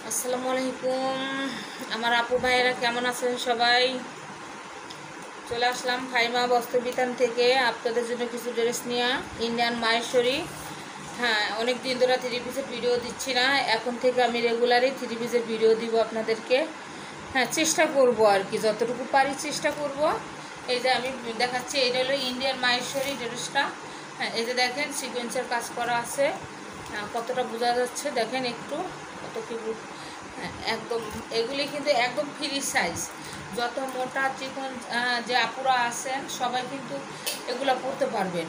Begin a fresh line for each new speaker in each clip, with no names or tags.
আসসালামু আলাইকুম। আমার আপু ভাইয়েরা কেমন আছেন সবাই? চলে আসলাম ফাইমা বস্ত্রবিতান থেকে আপনাদের জন্য কিছু ড্রেস নিয়ে, ইন্ডিয়ান মাহেশ্বরী। হ্যাঁ, অনেক দিন ধরে থ্রি পিসের ভিডিও দিচ্ছি না, এখন থেকে আমি রেগুলারই থ্রি পিসের ভিডিও দিব আপনাদেরকে। হ্যাঁ, চেষ্টা করব আর কি, যতটুকু পারি চেষ্টা করব। এই যে আমি দেখাচ্ছি, এটা হলো ইন্ডিয়ান মাহেশ্বরী ড্রেসটা। হ্যাঁ, এই যে দেখেন সিকোয়েন্সের কাজ করা আছে। কতটা বোঝা যাচ্ছে দেখেন একটু, কত কি একদম। এগুলি কিন্তু একদম ফ্রি সাইজ, যত মোটা চিকন যে আপুরা আছেন সবাই কিন্তু এগুলা পরতে পারবেন,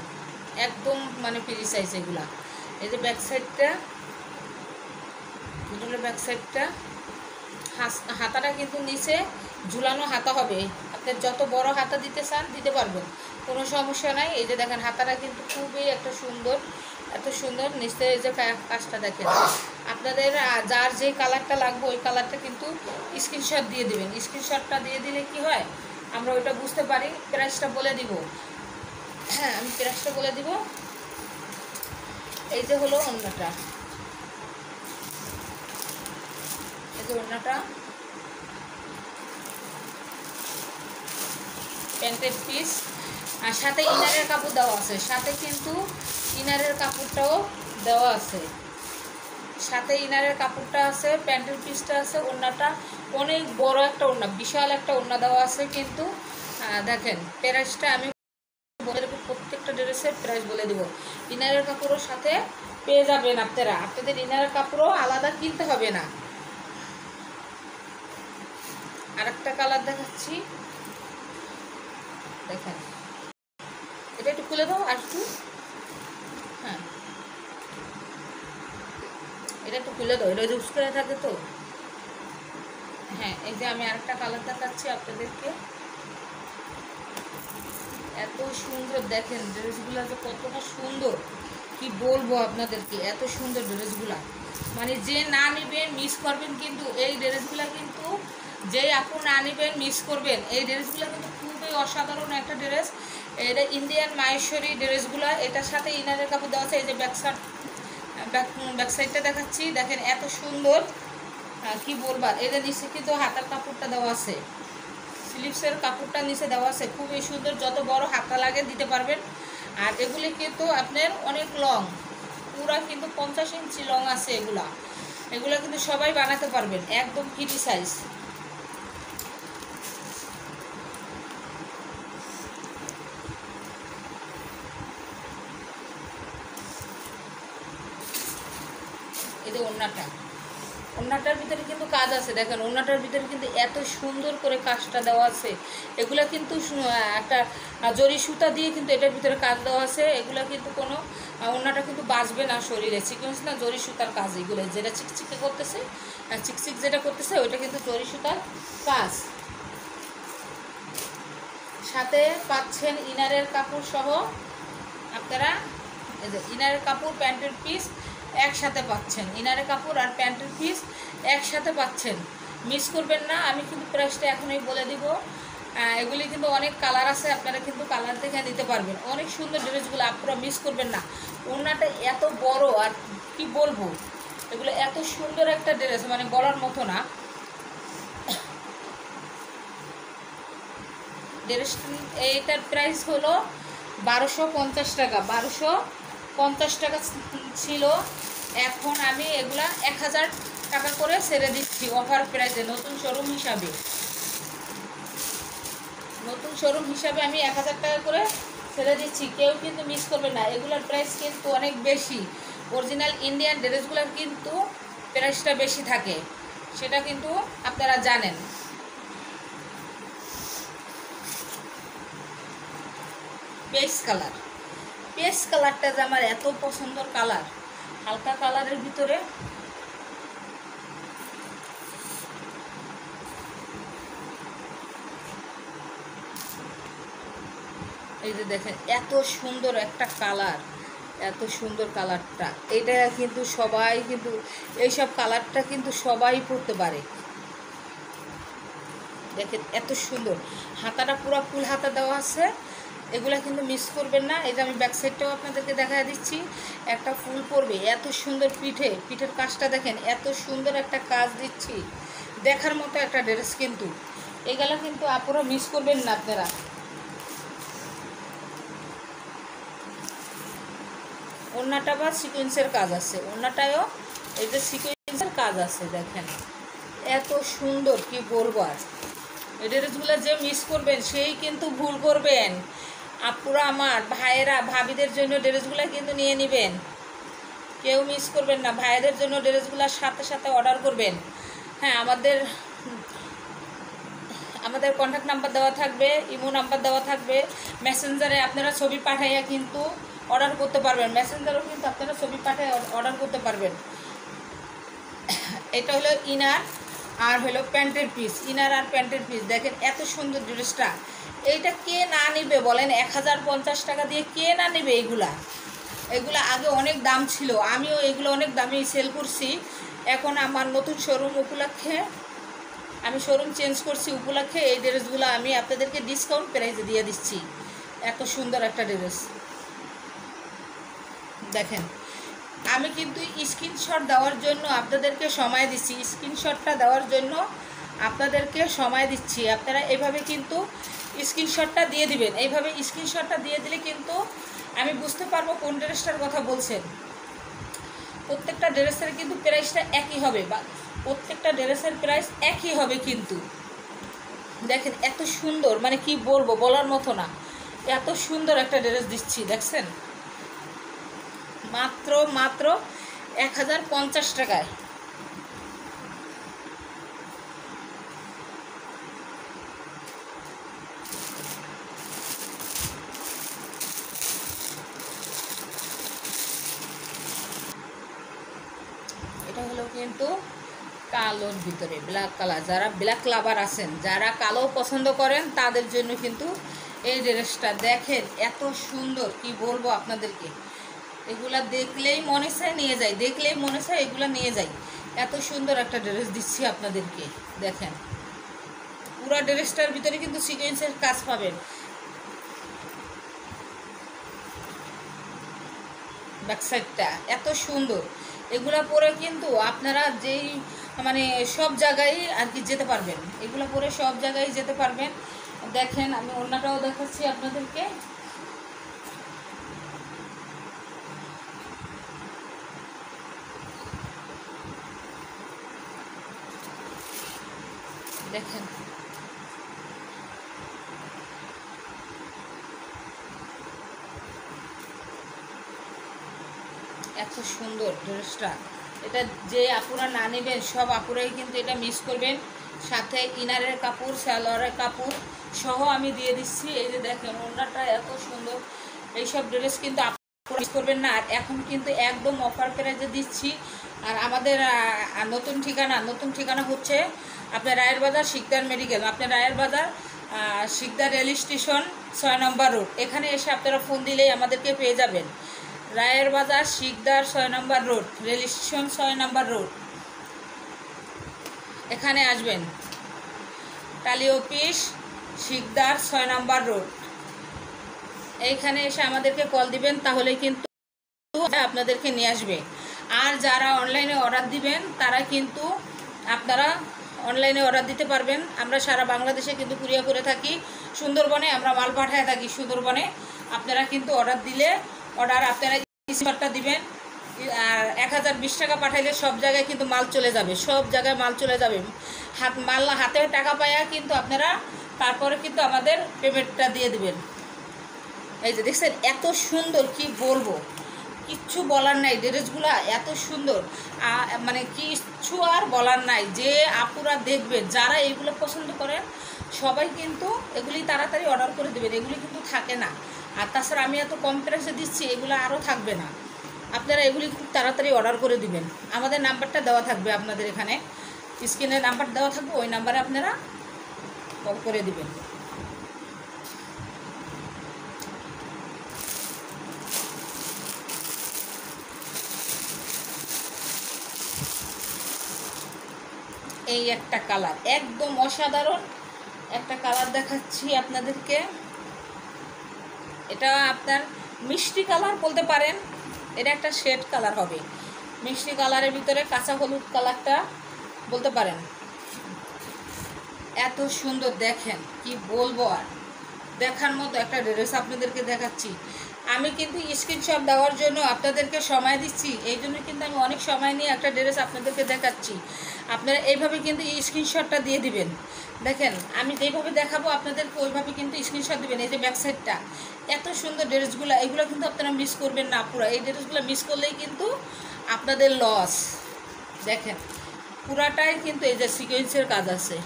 একদম মানে ফ্রি সাইজ এগুলা। এই যে ব্যাক সাইডটা, এটা হলো ব্যাক সাইডটা। হাতাটা কিন্তু নিচে ঝুলানো হাতা হবে, আপনি যত বড় হাতা দিতে চান দিতে পারবেন, কোনো সমস্যা নাই। এই যে দেখেন হাতাটা কিন্তু খুবই একটা সুন্দর, এত সুন্দর। নিচে এই যে কাজটা দেখেন, আপনাদের যার যে কালারটা লাগবে ওই কালারটা কিন্তু স্ক্রিনশট দিয়ে দিবেন। স্ক্রিনশটটা দিয়ে দিলে কি হয়, আমরা ওইটা বুঝতে পারি। প্রাইসটা বলে দিব। হ্যাঁ, আমি প্রাইসটা বলে দিব। এই যে হলো ওড়নাটা, এই যে ওড়নাটা, প্যান্টের পিস, আর সাথে ইনারের কাপড় দেওয়া আছে। সাথে কিন্তু ইনারের কাপড়টাও দেওয়া আছে, সাথে ইনারের কাপড়টা আছে, প্যান্টের পিসটা আছে। ওড়নাটা অনেক বড় একটা ওড়না, বিশাল একটা ওড়না দেওয়া আছে। কিন্তু দেখেন প্রাইসটা আমি বলে দেবো, প্রত্যেকটা ড্রেসের প্রাইস বলে দেবো। ইনারের কাপড়ও সাথে পেয়ে যাবেন আপনারা, আপনাদের ইনারের কাপড়ও আলাদা কিনতে হবে না। আরেকটা কালার দেখাচ্ছি, দেখেন এটা একটু খুলে দাও আর একটু। হ্যাঁ, এটা একটু খুলে দাও, এটা ইউজ করে থাকে তো। হ্যাঁ, এই যে আমি আরেকটা কালার দেখাচ্ছি আপনাদেরকে, এত সুন্দর দেখেন ড্রেসগুলো, যে কতটা সুন্দর কি বলবো আপনাদেরকে, এত সুন্দর ড্রেসগুলা। মানে যে না নেবেন মিস করবেন, কিন্তু এই ড্রেসগুলা কিন্তু যেই আপু না নেবেন মিস করবেন। এই ড্রেসগুলো কিন্তু খুবই অসাধারণ একটা ড্রেস। এটা ইন্ডিয়ান মাহেশ্বরী ড্রেসগুলা, এটার সাথে ইনারের কাপড় দেওয়া আছে। এই যে ব্যাক সাইডটা দেখাচ্ছি, দেখেন এত সুন্দর কি বলবার। এদের নিচে কিন্তু হাতার কাপড়টা দেওয়া আছে, স্লিপসের কাপড়টা নিচে দেওয়া আছে, খুবই সুন্দর। যত বড় হাতা লাগে দিতে পারবেন। আর এগুলি কিন্তু আপনার অনেক লং, পুরা কিন্তু 50 ইঞ্চি লং আছে এগুলা কিন্তু সবাই বানাতে পারবেন, একদম ফ্রি সাইজ। এই যে ওড়নাটার ভিতরে কিন্তু কাজ আছে, দেখেন ওড়নাটার ভিতরে কিন্তু এত সুন্দর করে কাজটা দেওয়া আছে। এগুলা কিন্তু একটা জরি সুতা দিয়ে কিন্তু এটার ভিতরে কাজ দেওয়া আছে। এগুলা কিন্তু কোনো ওড়নাটা কিন্তু বাঁচবে না শরীরে, সিকোয়েন্স না, জরি সুতার কাজ। এগুলো যেটা চিকচিকে করতেছে, চিকচিক যেটা করতেছে ওইটা কিন্তু জরি সুতার কাজ। সাথে পাচ্ছেন ইনারের কাপড় সহ আপনারা। এই যে ইনারের কাপড়, প্যান্টের পিস একসাথে পাচ্ছেন, ইনারের কাপড় আর প্যান্টের পিস একসাথে পাচ্ছেন, মিস করবেন না। আমি কিন্তু প্রাইসটা এখনই বলে দিব। এগুলি কিন্তু অনেক কালার আছে, আপনারা কিন্তু কালার দেখে নিতে পারবেন। অনেক সুন্দর ড্রেসগুলো, আপনারা মিস করবেন না। ওড়নাটা এত বড়, আর কি বলবো, এগুলো এত সুন্দর একটা ড্রেস, মানে বলার মতো না। ড্রেস এইটার প্রাইস হলো 1250 টাকা। 1250 টাকা ছিল, এখন আমি এগুলা 1000 টাকা করে ছেড়ে দিচ্ছি অফার প্রাইসে। নতুন শোরুম হিসাবে আমি 1000 টাকা করে ছেড়ে দিচ্ছি, কেউ কিন্তু মিস করবে না। এগুলোর প্রাইস কিন্তু অনেক বেশি, অরিজিনাল ইন্ডিয়ান ড্রেসগুলোর কিন্তু প্রাইসটা বেশি থাকে, সেটা কিন্তু আপনারা জানেন। পেস্ট কালারটা যে আমার এত পছন্দের কালার, হালকা কালারের ভিতরে। এই যে দেখেন এত সুন্দর একটা কালার, এত সুন্দর কালারটা। এটা কিন্তু সবাই কিন্তু এইসব কালারটা কিন্তু সবাই পরতে পারে। দেখেন এত সুন্দর, হাতাটা পুরো ফুল হাতা দেওয়া আছে। এগুলা কিন্তু মিস করবেন না। এই যে আমি ব্যাক সাইডটাও আপনাদেরকে দেখা দিচ্ছি, একটা ফুল পরবে, এত সুন্দর পিঠের কাজটা দেখেন, এত সুন্দর একটা কাজ দিচ্ছি, দেখার মতো একটা ড্রেস কিন্তু। এগুলা কিন্তু আপুরা মিস করবেন না আপনারা। ওড়নাটা বা সিকোয়েন্সের কাজ আছে, ওড়নাটায়ও এই যে সিকোয়েন্সের কাজ আছে দেখেন, এত সুন্দর কি বলবো। আর এই ড্রেসগুলো যে মিস করবেন সেই কিন্তু ভুল করবেন। আপুরা আমার ভাইয়েরা ভাবিদের জন্য ড্রেসগুলো কিন্তু নিয়ে নেবেন, কেউ মিস করবেন না। ভাইদের জন্য ড্রেসগুলোর সাথে সাথে অর্ডার করবেন। হ্যাঁ, আমাদের কন্ট্যাক্ট নাম্বার দেওয়া থাকবে, ইমো নাম্বার দেওয়া থাকবে। মেসেঞ্জারে আপনারা ছবি পাঠাইয়া কিন্তু অর্ডার করতে পারবেন, মেসেঞ্জারেও কিন্তু আপনারা ছবি পাঠিয়ে অর্ডার করতে পারবেন। এটা হলো ইনার আর হলো প্যান্টের পিস, ইনার আর প্যান্টের পিস। দেখেন এত সুন্দর ড্রেসটা, এইটা কে না নিবে বলেন? 1050 টাকা দিয়ে কে না নেবে? এগুলা আগে অনেক দাম ছিল, আমিও এগুলো অনেক দামে সেল করছি। এখন আমার নতুন শোরুম উপলক্ষে, আমি শোরুম চেঞ্জ করছি উপলক্ষে, এই ড্রেসগুলো আমি আপনাদেরকে ডিসকাউন্ট প্রাইসে দিয়ে দিচ্ছি। এত সুন্দর একটা ড্রেস দেখেন। আমি কিন্তু স্ক্রিনশট দেওয়ার জন্য আপনাদেরকে সময় দিচ্ছি, স্ক্রিনশটটা দেওয়ার জন্য আপনাদেরকে সময় দিচ্ছি। আপনারা এইভাবে কিন্তু স্ক্রিনশটটা দিয়ে দিবেন, এইভাবে স্ক্রিনশটটা দিয়ে দিলে কিন্তু আমি বুঝতে পারবো কোন ড্রেসটার কথা বলছেন। প্রত্যেকটা ড্রেসের কিন্তু প্রাইসটা একই হবে, বা প্রত্যেকটা ড্রেসের প্রাইস একই হবে কিন্তু। দেখেন এত সুন্দর, মানে কি বলবো, বলার মতো না, এত সুন্দর একটা ড্রেস দিচ্ছি দেখছেন, মাত্র 1050 টাকায়। এটা হলো কিন্তু কালোর ভিতরে ব্ল্যাক কালার। যারা ব্ল্যাক লাভার আছেন, যারা কালো পছন্দ করেন, তাদের জন্য কিন্তু এই ড্রেসটা দেখেন এত সুন্দর, কি বলবো আপনাদেরকে। এগুলা দেখলেই মনে চায় নিয়ে যাই, দেখলেই মনে চায় এগুলা নিয়ে যাই। এত সুন্দর একটা ড্রেস দিচ্ছি আপনাদেরকে দেখেন। পুরো ড্রেসটার ভিতরে কিন্তু সিকোয়েন্সের কাজ পাবেন। ব্যাক সাইডটা এত সুন্দর, এগুলা পরে কিন্তু আপনারা যেই মানে সব জায়গায় আর কি যেতে পারবেন, এগুলো পরে সব জায়গায় যেতে পারবেন। দেখেন আমি ওড়নাটাও দেখাচ্ছি আপনাদেরকে, দেখেন এত সুন্দর ড্রেসটা। এটা যে আপুরা না নেবেন, সব আপুরাই কিন্তু এটা মিস করবেন। সাথে ইনারের কাপড়, সালোয়ারের কাপড় সহ আমি দিয়ে দিচ্ছি। এই যে দেখেন ওড়নাটা এত সুন্দর, এইসব ড্রেস কিন্তু আপনারা মিস করবেন না। আর এখন কিন্তু একদম অফার প্রাইসে দিচ্ছি। আর আমাদের নতুন ঠিকানা হচ্ছে আপনার রায়ের বাজার শিকদার মেডিকেল, আপনার রায়ের বাজার শিকদার রেল স্টেশন 6 নম্বর রোড। এখানে এসে আপনারা ফোন দিলেই আমাদেরকে পেয়ে যাবেন। রায়ের বাজার শিকদার 6 নম্বর রোড, রেল স্টেশন 6 নম্বর রোড, এখানে আসবেন। টালি অফিস শিকদার 6 নম্বর রোড, এইখানে এসে আমাদেরকে কল দিবেন, তাহলে কিন্তু আপনাদেরকে নিয়ে আসবে। আর যারা অনলাইনে অর্ডার দিবেন, তারা কিন্তু আপনারা অনলাইনে অর্ডার দিতে পারবেন। আমরা সারা বাংলাদেশে কিন্তু কুরিয়ার করে থাকি। সুন্দরবনে আমরা মাল পাঠায় থাকি, সুন্দরবনে। আপনারা কিন্তু অর্ডার দিলে আপনারা স্ক্রিনশটটা দিবেন। আর 1020 টাকা পাঠাইলে সব জায়গায় কিন্তু মাল চলে যাবে, সব জায়গায় মাল চলে যাবে। হাতে টাকা পাইয়া কিন্তু আপনারা তারপরে কিন্তু আমাদের পেমেন্টটা দিয়ে দিবেন। এই যে দেখছেন এত সুন্দর, কি বলবো, কিচ্ছু বলার নাই। ড্রেসগুলো এত সুন্দর, মানে কিচ্ছু আর বলার নাই। যে আপুরা দেখবেন, যারা এইগুলো পছন্দ করেন, সবাই কিন্তু এগুলি তাড়াতাড়ি অর্ডার করে দেবেন, এগুলি কিন্তু থাকে না। আর তাছাড়া আমি এত কম প্রাইসে দিচ্ছি, এগুলো আরও থাকবে না। আপনারা এগুলি খুব তাড়াতাড়ি অর্ডার করে দিবেন। আমাদের নাম্বারটা দেওয়া থাকবে আপনাদের এখানে, স্ক্রিনে নাম্বার দেওয়া থাকবে, ওই নাম্বারে আপনারা কল করে দিবেন। এই একটা কালার, একদম অসাধারণ একটা কালার দেখাচ্ছি আপনাদেরকে। এটা আপনার মিষ্টি কালার বলতে পারেন, এটা একটা শেড কালার হবে, মিষ্টি কালারের ভিতরে কাঁচা হলুদ কালারটা বলতে পারেন। এত সুন্দর, দেখেন কি বলবো আর, দেখার মতো একটা ড্রেস আপনাদেরকে দেখাচ্ছি। আমি কিন্তু স্ক্রিনশট দেওয়ার জন্য আপনাদেরকে সময় দিচ্ছি, এই জন্য কিন্তু আমি অনেক সময় নিয়ে একটা ড্রেস আপনাদেরকে দেখাচ্ছি। আপনারা এইভাবে কিন্তু স্ক্রিনশটটা দিয়ে দিবেন। দেখেন আমি যেইভাবে দেখাবো আপনাদেরকে ওইভাবে কিন্তু স্ক্রিনশট দিবেন। এই যে ব্যাক সাইডটা এত সুন্দর ড্রেসগুলো, এগুলো কিন্তু আপনারা মিস করবেন না পুরো। এই ড্রেসগুলো মিস করলেই কিন্তু আপনাদের লস। দেখেন পুরাটাই কিন্তু এই যে সিকোয়েন্সের কাজ আছে,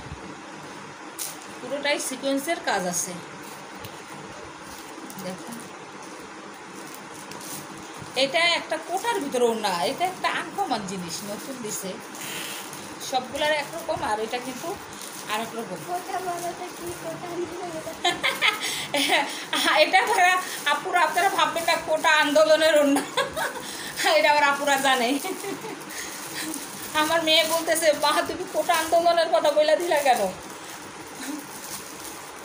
পুরোটাই সিকোয়েন্সের কাজ আছে। দেখেন এটা একটা কোটার ভিতরে ওড়না, এটা একটা আনকমন জিনিস, নতুন দিছে, সবগুলার একরকম আর এটা কিন্তু আরেক রকম। এটা আবার আপুরা আপনারা ভাববেন না কোটা আন্দোলনের ওড়না, এটা আবার আপুরা জানে। আমার মেয়ে বলতেছে, মা তুমি কোটা আন্দোলনের কথা বলে দিলা কেন?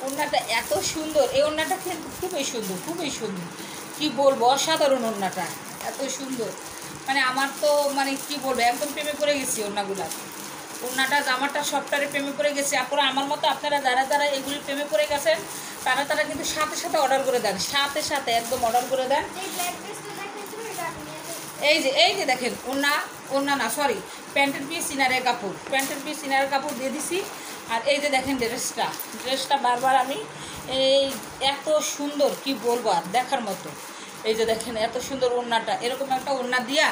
ওড়নাটা এত সুন্দর, এই ওড়নাটা কিন্তু খুবই সুন্দর, খুবই সুন্দর, কি বলবো, অসাধারণ ওড়নাটা, এত সুন্দর। মানে আমার তো মানে কি বলবো, একদম প্রেমে পড়ে গেছি ওড়নাগুলা, ওড়নাটা জামাটা সবটারে প্রেমে পড়ে গেছে। আপনারা আমার মতো আপনারা যারা যারা এগুলি প্রেমে পড়ে গেছেন তারা কিন্তু সাথে সাথে অর্ডার করে দেন, সাথে সাথে একদম অর্ডার করে দেন। এই যে দেখেন ওড়না না সরি, প্যান্টের পিস ইনারের কাপড়, প্যান্টের পিস ইনারের কাপড় দিয়ে দিছি। আর এই যে দেখেন ড্রেসটা বারবার আমি এই এত সুন্দর, কি বলবো আর, দেখার মতো। এই যে দেখেন এত সুন্দর ওড়নাটা, এরকম একটা ওড়না দিয়া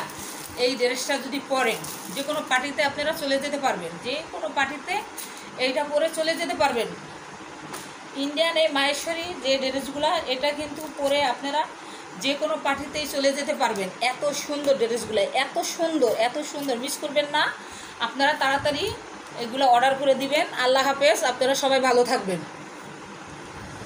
এই ড্রেসটা যদি পরেন যে কোনো পার্টিতে আপনারা চলে যেতে পারবেন, যে কোনো পার্টিতে এইটা পরে চলে যেতে পারবেন। ইন্ডিয়ান এই মাহেশ্বরী যে ড্রেসগুলো, এটা কিন্তু পরে আপনারা যে কোনো পার্টিতেই চলে যেতে পারবেন। এত সুন্দর ড্রেসগুলো, এত সুন্দর, এত সুন্দর, মিস করবেন না। আপনারা তাড়াতাড়ি এগুলো অর্ডার করে দিবেন। আল্লাহ হাফেজ, আপনারা সবাই ভালো থাকবেন।